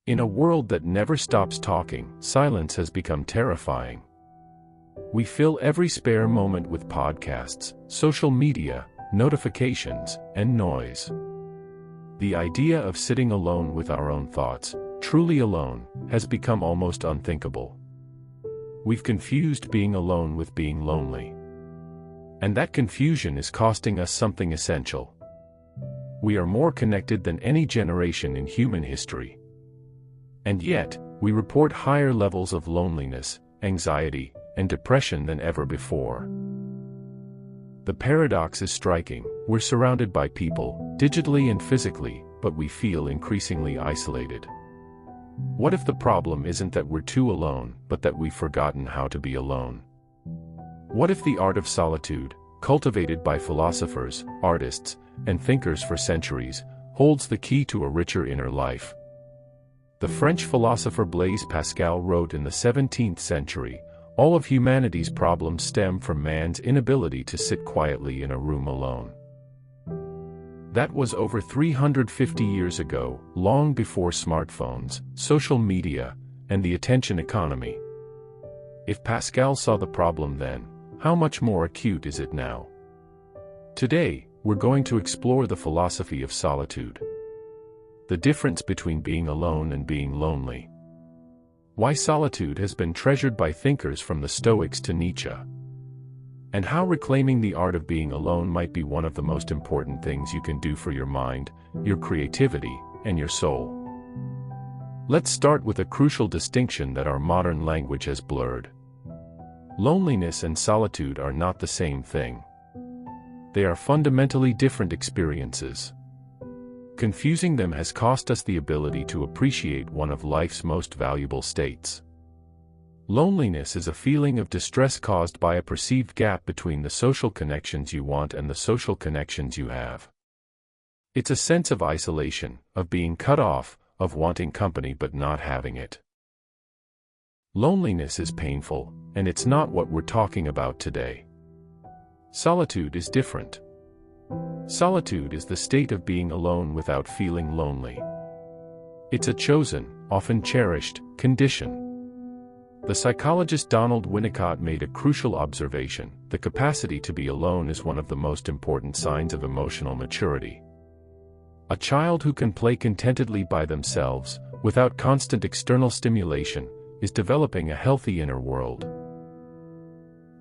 In a world that never stops talking, silence has become terrifying. We fill every spare moment with podcasts, social media, notifications, and noise. The idea of sitting alone with our own thoughts, truly alone, has become almost unthinkable. We've confused being alone with being lonely. And that confusion is costing us something essential. We are more connected than any generation in human history. And yet, we report higher levels of loneliness, anxiety, and depression than ever before. The paradox is striking. We're surrounded by people, digitally and physically, but we feel increasingly isolated. What if the problem isn't that we're too alone, but that we've forgotten how to be alone? What if the art of solitude, cultivated by philosophers, artists, and thinkers for centuries, holds the key to a richer inner life? The French philosopher Blaise Pascal wrote in the 17th century, "All of humanity's problems stem from man's inability to sit quietly in a room alone." That was over 350 years ago, long before smartphones, social media, and the attention economy. If Pascal saw the problem then, how much more acute is it now? Today, we're going to explore the philosophy of solitude. The difference between being alone and being lonely. Why solitude has been treasured by thinkers from the Stoics to Nietzsche. And how reclaiming the art of being alone might be one of the most important things you can do for your mind, your creativity, and your soul. Let's start with a crucial distinction that our modern language has blurred. Loneliness and solitude are not the same thing. They are fundamentally different experiences. Confusing them has cost us the ability to appreciate one of life's most valuable states. Loneliness is a feeling of distress caused by a perceived gap between the social connections you want and the social connections you have. It's a sense of isolation, of being cut off, of wanting company but not having it. Loneliness is painful, and it's not what we're talking about today. Solitude is different. Solitude is the state of being alone without feeling lonely. It's a chosen, often cherished, condition. The psychologist Donald Winnicott made a crucial observation: the capacity to be alone is one of the most important signs of emotional maturity. A child who can play contentedly by themselves, without constant external stimulation, is developing a healthy inner world.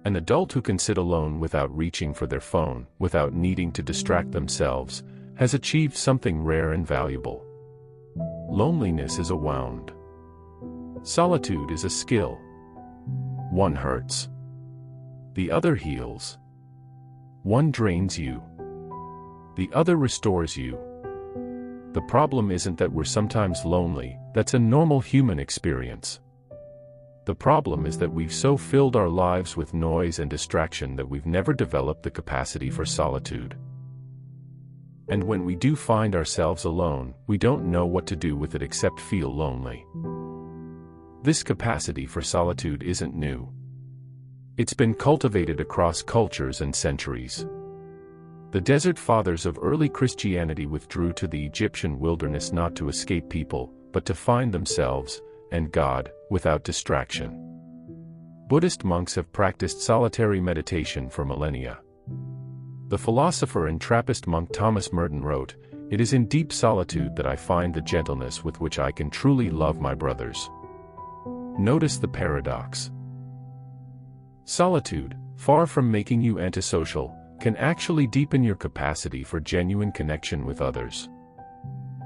An adult who can sit alone without reaching for their phone, without needing to distract themselves, has achieved something rare and valuable. Loneliness is a wound. Solitude is a skill. One hurts. The other heals. One drains you. The other restores you. The problem isn't that we're sometimes lonely, that's a normal human experience. The problem is that we've so filled our lives with noise and distraction that we've never developed the capacity for solitude. And when we do find ourselves alone, we don't know what to do with it except feel lonely. This capacity for solitude isn't new. It's been cultivated across cultures and centuries. The desert fathers of early Christianity withdrew to the Egyptian wilderness not to escape people, but to find themselves, and God, without distraction. Buddhist monks have practiced solitary meditation for millennia. The philosopher and Trappist monk Thomas Merton wrote, "It is in deep solitude that I find the gentleness with which I can truly love my brothers." Notice the paradox. Solitude, far from making you antisocial, can actually deepen your capacity for genuine connection with others.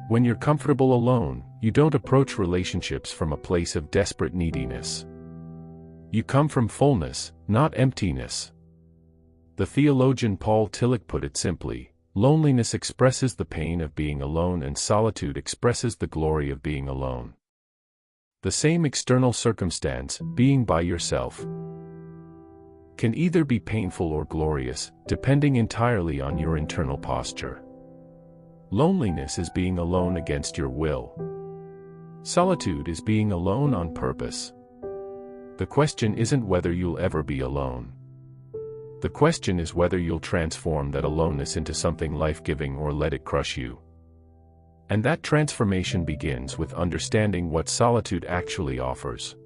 When you're comfortable alone, you don't approach relationships from a place of desperate neediness. You come from fullness, not emptiness. The theologian Paul Tillich put it simply: loneliness expresses the pain of being alone and solitude expresses the glory of being alone. The same external circumstance, being by yourself, can either be painful or glorious, depending entirely on your internal posture. Loneliness is being alone against your will. Solitude is being alone on purpose. The question isn't whether you'll ever be alone. The question is whether you'll transform that aloneness into something life-giving or let it crush you. And that transformation begins with understanding what solitude actually offers.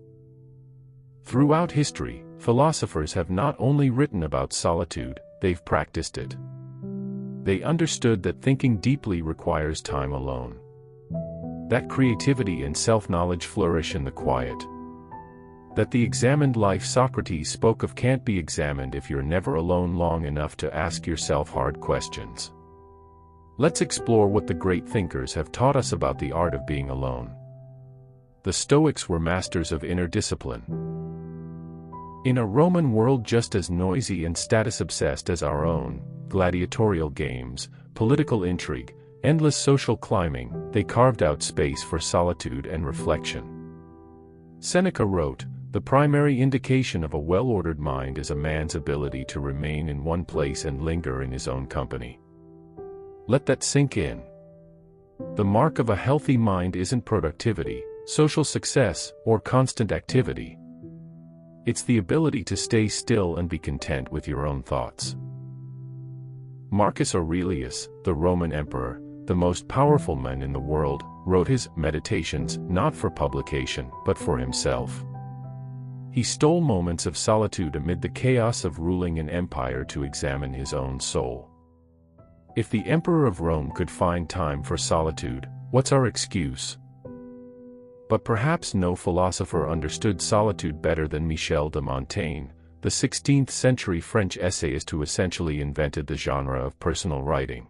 Throughout history, philosophers have not only written about solitude, they've practiced it. They understood that thinking deeply requires time alone. That creativity and self-knowledge flourish in the quiet. That the examined life Socrates spoke of can't be examined if you're never alone long enough to ask yourself hard questions. Let's explore what the great thinkers have taught us about the art of being alone. The Stoics were masters of inner discipline. In a Roman world just as noisy and status-obsessed as our own, gladiatorial games, political intrigue, endless social climbing, they carved out space for solitude and reflection. Seneca wrote, "The primary indication of a well-ordered mind is a man's ability to remain in one place and linger in his own company." Let that sink in. The mark of a healthy mind isn't productivity, social success, or constant activity. It's the ability to stay still and be content with your own thoughts. Marcus Aurelius, the Roman emperor, the most powerful man in the world, wrote his Meditations not for publication, but for himself. He stole moments of solitude amid the chaos of ruling an empire to examine his own soul. If the emperor of Rome could find time for solitude, what's our excuse? But perhaps no philosopher understood solitude better than Michel de Montaigne, the 16th-century French essayist who essentially invented the genre of personal writing.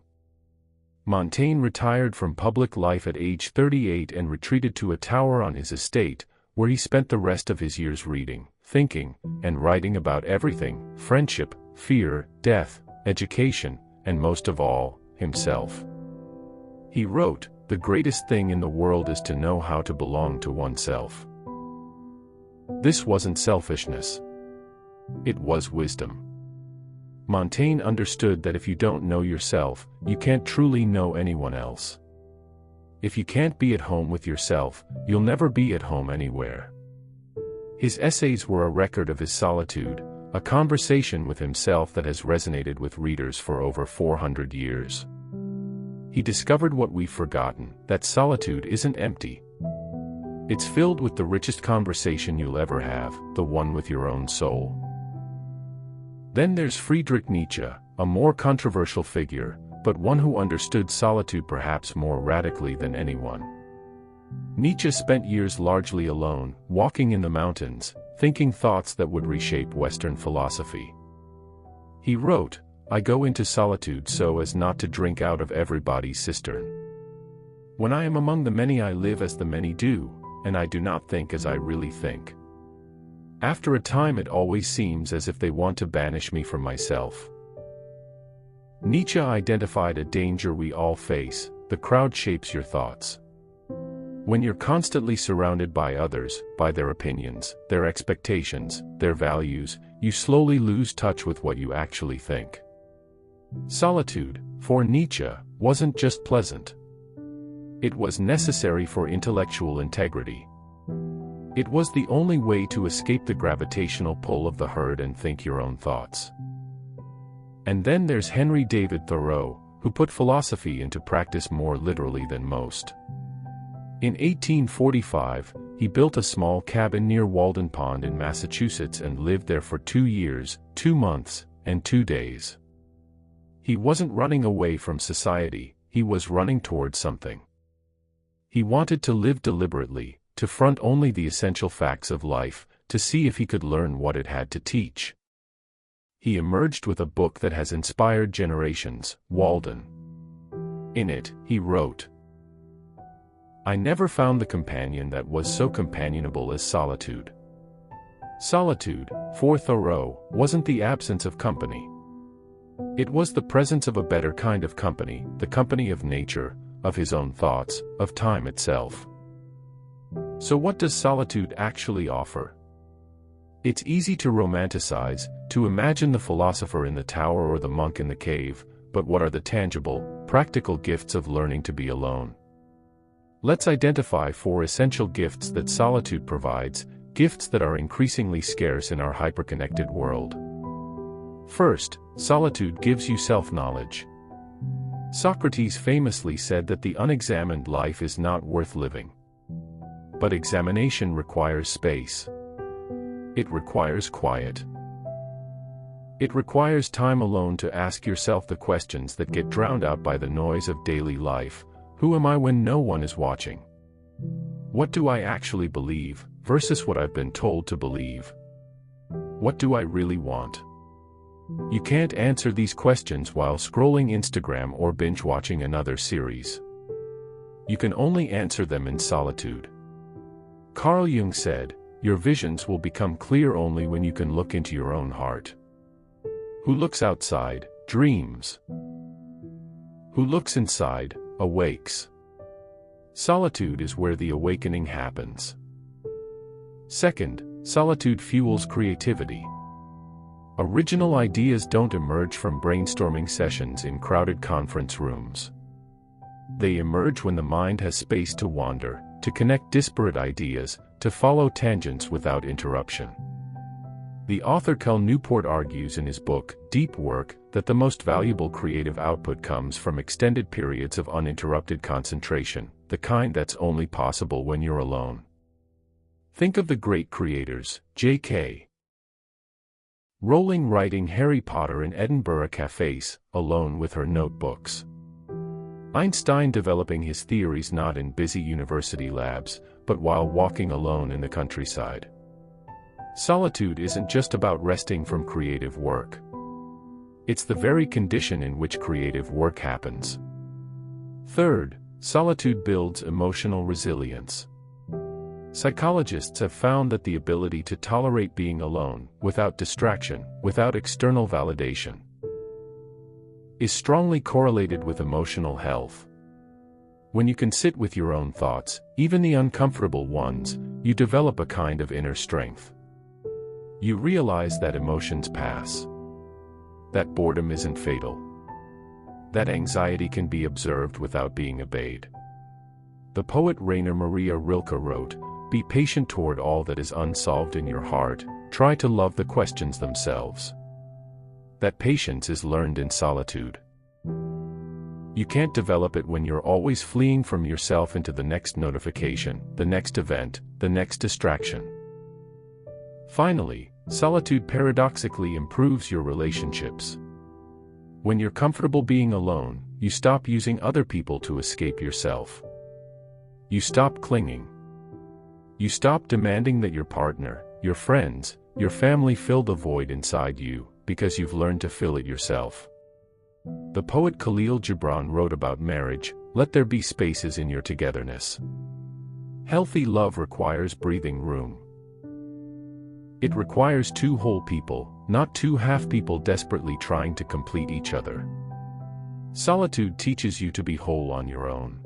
Montaigne retired from public life at age 38 and retreated to a tower on his estate, where he spent the rest of his years reading, thinking, and writing about everything: friendship, fear, death, education, and most of all, himself. He wrote, "The greatest thing in the world is to know how to belong to oneself." This wasn't selfishness. It was wisdom. Montaigne understood that if you don't know yourself, you can't truly know anyone else. If you can't be at home with yourself, you'll never be at home anywhere. His essays were a record of his solitude, a conversation with himself that has resonated with readers for over 400 years. He discovered what we've forgotten, that solitude isn't empty. It's filled with the richest conversation you'll ever have, the one with your own soul. Then there's Friedrich Nietzsche, a more controversial figure, but one who understood solitude perhaps more radically than anyone. Nietzsche spent years largely alone, walking in the mountains, thinking thoughts that would reshape Western philosophy. He wrote, "I go into solitude so as not to drink out of everybody's cistern. When I am among the many I live as the many do, and I do not think as I really think. After a time it always seems as if they want to banish me from myself." Nietzsche identified a danger we all face: the crowd shapes your thoughts. When you're constantly surrounded by others, by their opinions, their expectations, their values, you slowly lose touch with what you actually think. Solitude, for Nietzsche, wasn't just pleasant. It was necessary for intellectual integrity. It was the only way to escape the gravitational pull of the herd and think your own thoughts. And then there's Henry David Thoreau, who put philosophy into practice more literally than most. In 1845, he built a small cabin near Walden Pond in Massachusetts and lived there for 2 years, 2 months, and 2 days. He wasn't running away from society, he was running towards something. He wanted to live deliberately, to front only the essential facts of life, to see if he could learn what it had to teach. He emerged with a book that has inspired generations, Walden. In it, he wrote, "I never found the companion that was so companionable as solitude." Solitude, for Thoreau, wasn't the absence of company. It was the presence of a better kind of company, the company of nature, of his own thoughts, of time itself. So what does solitude actually offer? It's easy to romanticize, to imagine the philosopher in the tower or the monk in the cave, but what are the tangible, practical gifts of learning to be alone? Let's identify 4 essential gifts that solitude provides, gifts that are increasingly scarce in our hyperconnected world. First, solitude gives you self-knowledge. Socrates famously said that the unexamined life is not worth living. But examination requires space. It requires quiet. It requires time alone to ask yourself the questions that get drowned out by the noise of daily life. Who am I when no one is watching? What do I actually believe, versus what I've been told to believe? What do I really want? You can't answer these questions while scrolling Instagram or binge-watching another series. You can only answer them in solitude. Carl Jung said, "Your visions will become clear only when you can look into your own heart. Who looks outside, dreams. Who looks inside, awakes." Solitude is where the awakening happens. Second, solitude fuels creativity. Original ideas don't emerge from brainstorming sessions in crowded conference rooms. They emerge when the mind has space to wander, to connect disparate ideas, to follow tangents without interruption. The author Cal Newport argues in his book, Deep Work, that the most valuable creative output comes from extended periods of uninterrupted concentration, the kind that's only possible when you're alone. Think of the great creators, J.K. Rowling writing Harry Potter in Edinburgh cafes, alone with her notebooks. Einstein developing his theories not in busy university labs, but while walking alone in the countryside. Solitude isn't just about resting from creative work. It's the very condition in which creative work happens. Third, solitude builds emotional resilience. Psychologists have found that the ability to tolerate being alone, without distraction, without external validation, is strongly correlated with emotional health. When you can sit with your own thoughts, even the uncomfortable ones, you develop a kind of inner strength. You realize that emotions pass. That boredom isn't fatal. That anxiety can be observed without being obeyed. The poet Rainer Maria Rilke wrote, "Be patient toward all that is unsolved in your heart, try to love the questions themselves." That patience is learned in solitude. You can't develop it when you're always fleeing from yourself into the next notification, the next event, the next distraction. Finally, solitude paradoxically improves your relationships. When you're comfortable being alone, you stop using other people to escape yourself. You stop clinging. You stop demanding that your partner, your friends, your family fill the void inside you, because you've learned to fill it yourself. The poet Khalil Gibran wrote about marriage, "Let there be spaces in your togetherness." Healthy love requires breathing room. It requires two whole people, not two half people desperately trying to complete each other. Solitude teaches you to be whole on your own.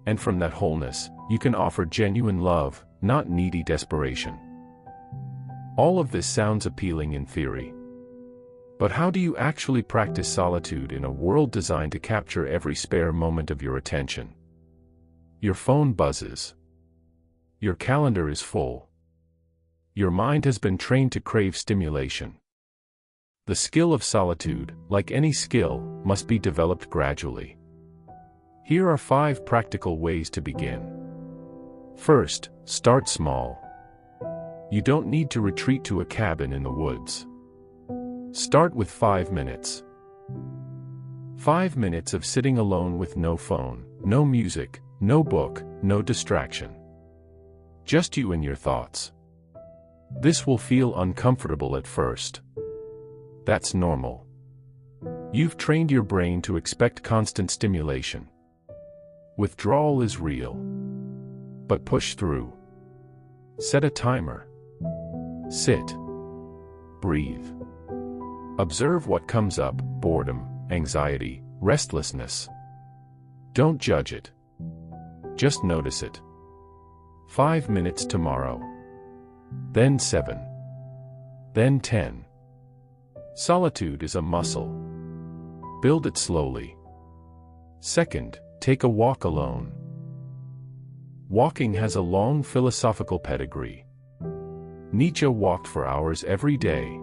And from that wholeness, you can offer genuine love, not needy desperation. All of this sounds appealing in theory. But how do you actually practice solitude in a world designed to capture every spare moment of your attention? Your phone buzzes. Your calendar is full. Your mind has been trained to crave stimulation. The skill of solitude, like any skill, must be developed gradually. Here are 5 practical ways to begin. First, start small. You don't need to retreat to a cabin in the woods. Start with 5 minutes. 5 minutes of sitting alone with no phone, no music, no book, no distraction. Just you and your thoughts. This will feel uncomfortable at first. That's normal. You've trained your brain to expect constant stimulation. Withdrawal is real. But push through. Set a timer. Sit. Breathe. Observe what comes up: boredom, anxiety, restlessness. Don't judge it. Just notice it. 5 minutes tomorrow. Then 7. Then 10. Solitude is a muscle. Build it slowly. Second, take a walk alone. Walking has a long philosophical pedigree. Nietzsche walked for hours every day.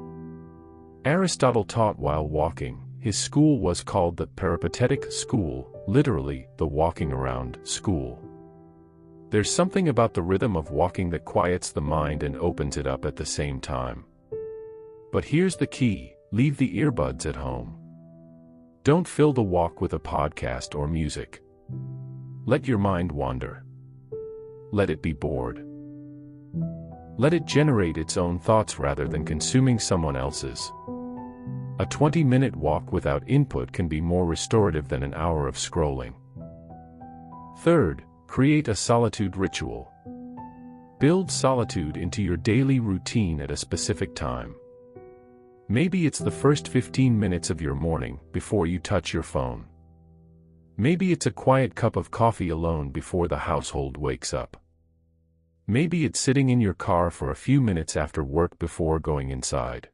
Aristotle taught while walking, his school was called the peripatetic school, literally, the walking around school. There's something about the rhythm of walking that quiets the mind and opens it up at the same time. But here's the key: leave the earbuds at home. Don't fill the walk with a podcast or music. Let your mind wander. Let it be bored. Let it generate its own thoughts rather than consuming someone else's. A 20-minute walk without input can be more restorative than an hour of scrolling. Third, create a solitude ritual. Build solitude into your daily routine at a specific time. Maybe it's the first 15 minutes of your morning before you touch your phone. Maybe it's a quiet cup of coffee alone before the household wakes up. Maybe it's sitting in your car for a few minutes after work before going inside.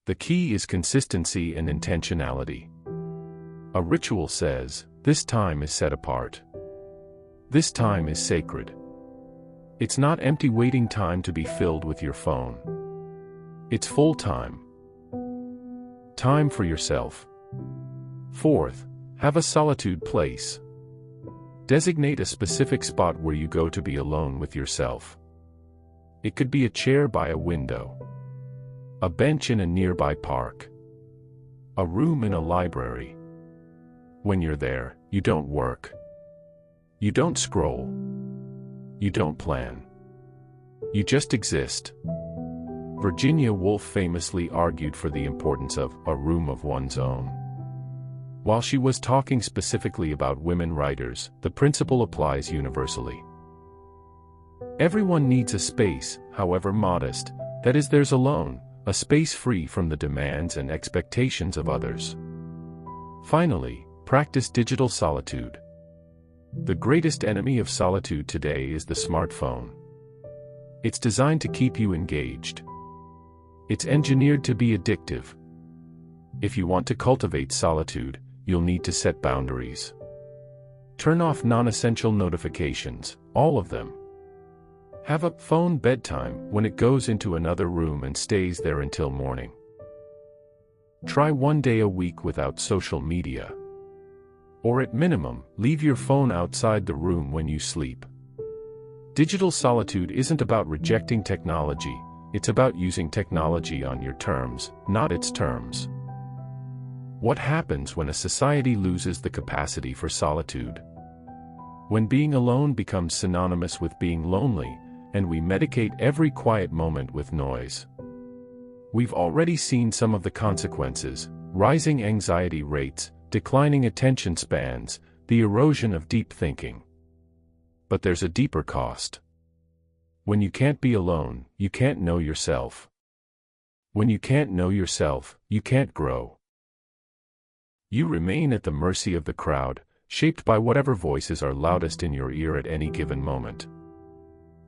The key is consistency and intentionality. A ritual says, this time is set apart. This time is sacred. It's not empty waiting time to be filled with your phone. It's full time. Time for yourself. Fourth, have a solitude place. Designate a specific spot where you go to be alone with yourself. It could be a chair by a window, a bench in a nearby park, a room in a library. When you're there, you don't work. You don't scroll. You don't plan. You just exist. Virginia Woolf famously argued for the importance of a room of one's own. While she was talking specifically about women writers, the principle applies universally. Everyone needs a space, however modest, that is theirs alone, a space free from the demands and expectations of others. Finally, practice digital solitude. The greatest enemy of solitude today is the smartphone. It's designed to keep you engaged. It's engineered to be addictive. If you want to cultivate solitude, you'll need to set boundaries. Turn off non-essential notifications, all of them. Have a phone bedtime when it goes into another room and stays there until morning. Try 1 day a week without social media. Or at minimum, leave your phone outside the room when you sleep. Digital solitude isn't about rejecting technology, it's about using technology on your terms, not its terms. What happens when a society loses the capacity for solitude? When being alone becomes synonymous with being lonely, and we medicate every quiet moment with noise. We've already seen some of the consequences: rising anxiety rates, declining attention spans, the erosion of deep thinking. But there's a deeper cost. When you can't be alone, you can't know yourself. When you can't know yourself, you can't grow. You remain at the mercy of the crowd, shaped by whatever voices are loudest in your ear at any given moment.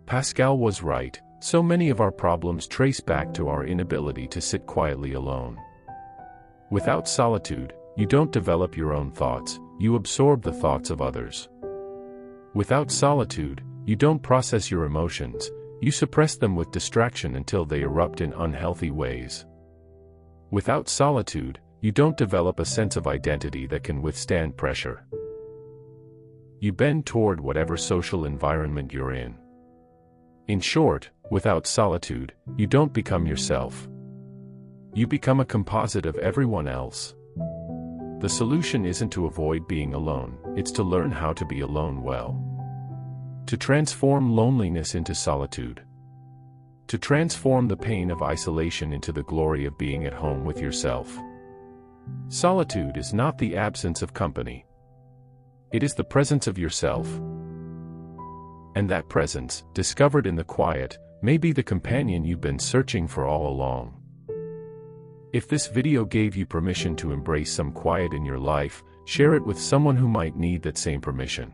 Pascal was right, so many of our problems trace back to our inability to sit quietly alone. Without solitude, you don't develop your own thoughts, you absorb the thoughts of others. Without solitude, you don't process your emotions, you suppress them with distraction until they erupt in unhealthy ways. Without solitude, you don't develop a sense of identity that can withstand pressure. You bend toward whatever social environment you're in. In short, without solitude, you don't become yourself. You become a composite of everyone else. The solution isn't to avoid being alone, it's to learn how to be alone well. To transform loneliness into solitude. To transform the pain of isolation into the glory of being at home with yourself. Solitude is not the absence of company. It is the presence of yourself. And that presence, discovered in the quiet, may be the companion you've been searching for all along. If this video gave you permission to embrace some quiet in your life, share it with someone who might need that same permission.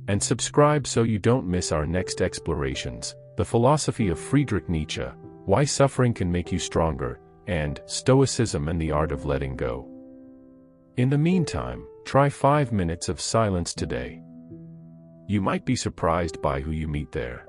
And subscribe so you don't miss our next explorations: The Philosophy of Friedrich Nietzsche, Why Suffering Can Make You Stronger, and Stoicism and the Art of Letting Go. In the meantime, try 5 minutes of silence today. You might be surprised by who you meet there.